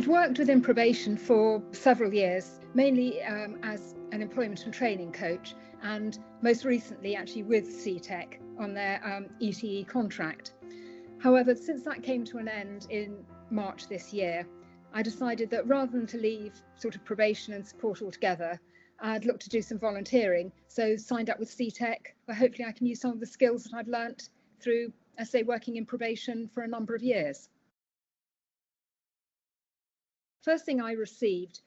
I've worked within probation for several years, mainly as an employment and training coach, and most recently actually with CTEC on their ETE contract. However, since that came to an end in March this year, I decided that rather than to leave sort of probation and support altogether, I'd look to do some volunteering. So signed up with CTEC, where hopefully I can use some of the skills that I've learnt through, I say, working in probation for a number of years. First thing I received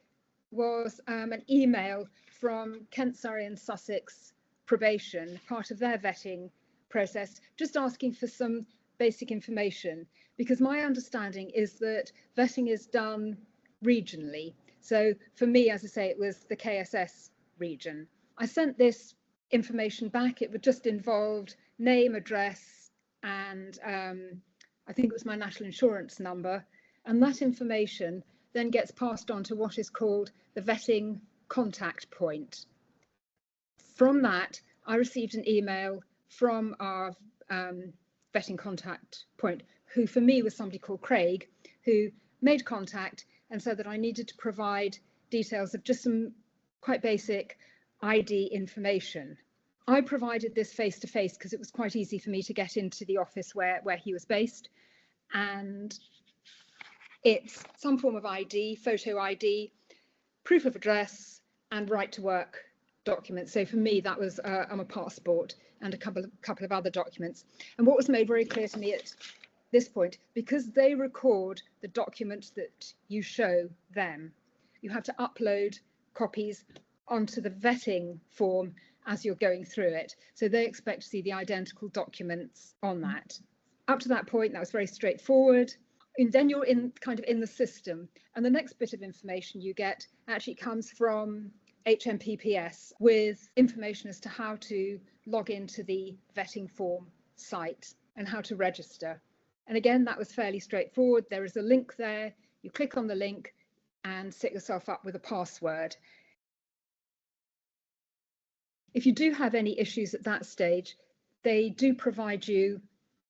was an email from Kent, Surrey and Sussex probation, part of their vetting process, just asking for some basic information, because my understanding is that vetting is done regionally. So for me, as I say, it was the KSS region. I sent this information back. It just involved name, address, and I think it was my national insurance number. And that information then gets passed on to what is called the vetting contact point. From that, I received an email from our vetting contact point, who for me was somebody called Craig, who made contact and said that I needed to provide details of just some quite basic ID information. I provided this face-to-face because it was quite easy for me to get into the office where he was based, and it's some form of ID, photo ID, proof of address, and right to work documents. So for me, that was a passport and a couple of other documents. And what was made very clear to me at this point, because they record the documents that you show them, you have to upload copies onto the vetting form as you're going through it. So they expect to see the identical documents on that. Up to that point, that was very straightforward. And then you're in the system, and the next bit of information you get actually comes from HMPPS with information as to how to log into the vetting form site and how to register. And again, that was fairly straightforward. There is a link there. You click on the link and set yourself up with a password. If you do have any issues at that stage, they do provide you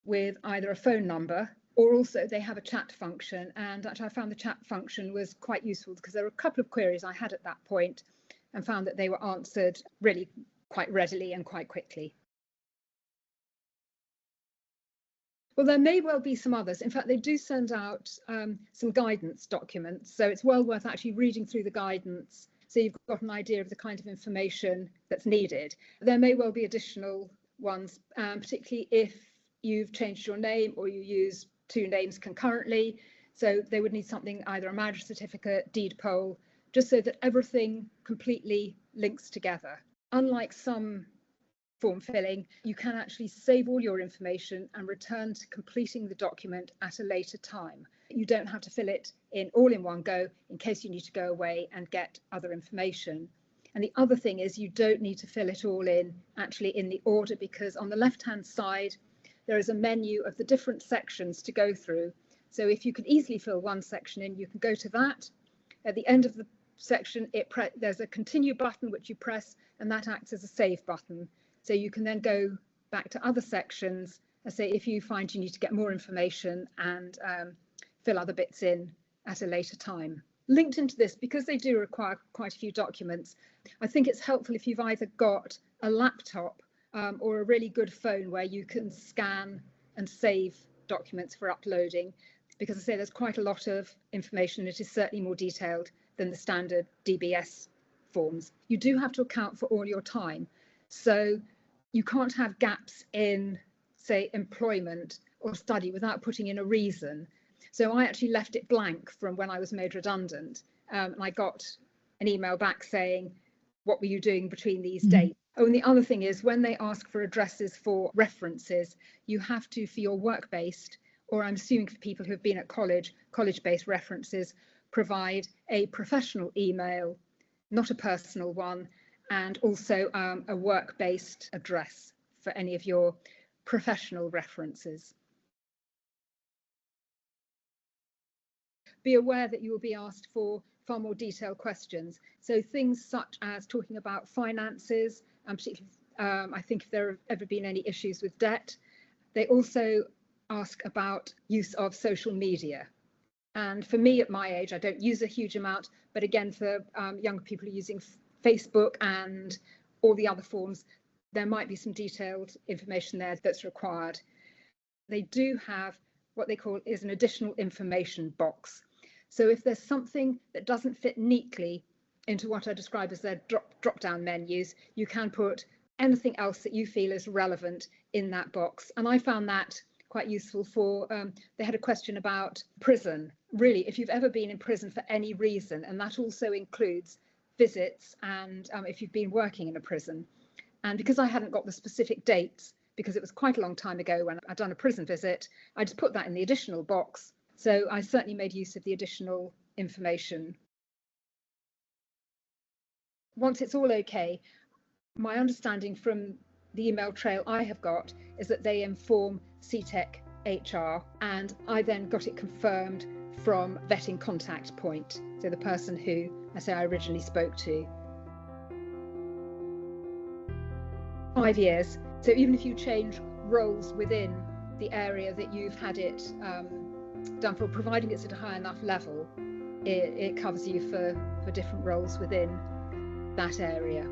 with either a phone number, or also they have a chat function. And actually I found the chat function was quite useful because there were a couple of queries I had at that point and found that they were answered really quite readily and quite quickly. Well, there may well be some others. In fact, they do send out some guidance documents, so it's well worth actually reading through the guidance so you've got an idea of the kind of information that's needed. There may well be additional ones, particularly if you've changed your name or you use two names concurrently. So they would need something, either a marriage certificate, deed poll, just so that everything completely links together. Unlike some form filling, you can actually save all your information and return to completing the document at a later time. You don't have to fill it in all in one go in case you need to go away and get other information. And the other thing is you don't need to fill it all in actually in the order, because on the left-hand side, there is a menu of the different sections to go through. So if you could easily fill one section in, you can go to that. At the end of the section, there's a continue button which you press, and that acts as a save button. So you can then go back to other sections and say if you find you need to get more information and fill other bits in at a later time. Linked into this, because they do require quite a few documents, I think it's helpful if you've either got a laptop or a really good phone where you can scan and save documents for uploading, because I say there's quite a lot of information. It is certainly more detailed than the standard DBS forms. You do have to account for all your time. So you can't have gaps in, say, employment or study without putting in a reason. So I actually left it blank from when I was made redundant. And I got an email back saying, what were you doing between these dates? Oh, and the other thing is when they ask for addresses for references, you have to, for your work-based, or I'm assuming for people who have been at college-based references, provide a professional email, not a personal one, and also a work-based address for any of your professional references. Be aware that you will be asked for far more detailed questions. So things such as talking about finances, and particularly I think if there have ever been any issues with debt. They also ask about use of social media. And for me at my age, I don't use a huge amount, but again, for younger people using Facebook and all the other forms, there might be some detailed information there that's required. They do have what they call is an additional information box. So if there's something that doesn't fit neatly into what I describe as their drop-down menus, you can put anything else that you feel is relevant in that box. And I found that quite useful for, they had a question about prison. Really, if you've ever been in prison for any reason, and that also includes visits and if you've been working in a prison. And because I hadn't got the specific dates, because it was quite a long time ago when I'd done a prison visit, I just put that in the additional box. So I certainly made use of the additional information. Once it's all okay, my understanding from the email trail I have got is that they inform CTEC HR, and I then got it confirmed from vetting contact point, so the person who I originally spoke to. 5 years. So even if you change roles within the area that you've had it done for, providing it's at a high enough level, it covers you for different roles within that area.